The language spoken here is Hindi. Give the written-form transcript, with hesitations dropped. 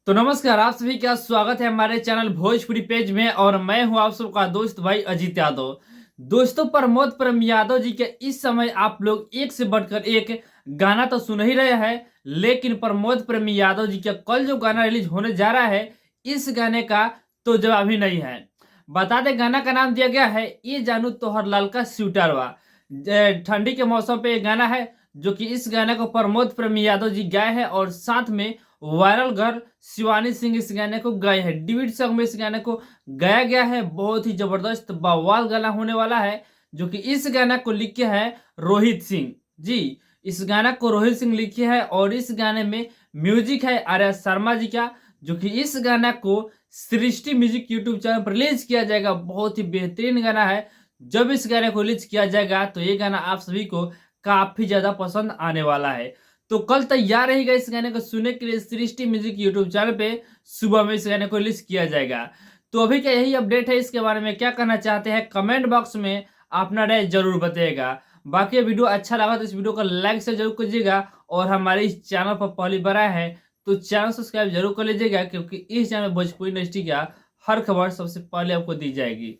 तो नमस्कार, आप सभी का स्वागत है हमारे चैनल भोजपुरी पेज में और मैं हूं आप सबका दोस्त भाई अजीत यादव। दोस्तों, प्रमोद प्रेम यादव जी के इस समय आप लोग एक से बढ़कर एक गाना तो सुन ही रहे हैं, लेकिन प्रमोद प्रेम यादव जी का कल जो गाना रिलीज होने जा रहा है, इस गाने का तो जवाब ही नहीं है। बता दें, गाना का नाम दिया गया है ये जानू तोहर लाल का स्वेटरवा। ठंडी के मौसम पे ये गाना है, जो कि इस गाने को प्रमोद प्रेम यादव जी गाए हैं और साथ में वायरल गर्ल शिवानी सिंह इस गाने को गाए हैं। ड्यूट सॉन्ग में इस गाने को गाया गया है। बहुत ही जबरदस्त बवाल गाना होने वाला है, जो कि इस गाना को लिखे हैं रोहित सिंह जी। इस गाना को रोहित सिंह लिखे है और इस गाने में म्यूजिक है आर्या शर्मा जी का, जो कि इस गाना को सृष्टि म्यूजिक यूट्यूब चैनल पर रिलीज किया जाएगा। बहुत ही बेहतरीन गाना है। जब इस गाने को रिलीज किया जाएगा तो ये गाना आप सभी को काफी ज्यादा पसंद आने वाला है। तो कल तैयार रहेगा इस गाने को सुनने के लिए। सृष्टि म्यूजिक यूट्यूब चैनल पे सुबह में इस गाने को रिलीज किया जाएगा। तो अभी का यही अपडेट है। इसके बारे में क्या कहना चाहते हैं कमेंट बॉक्स में अपना राय जरूर बताइएगा। बाकी वीडियो अच्छा लगा तो इस वीडियो को लाइक से जरूर कीजिएगा और हमारे इस चैनल पर पहली बार आए हैं तो चैनल सब्सक्राइब जरूर कर लीजिएगा, क्योंकि इस चैनल में भोजपुरी इंडस्ट्री का हर खबर सबसे पहले आपको दी जाएगी।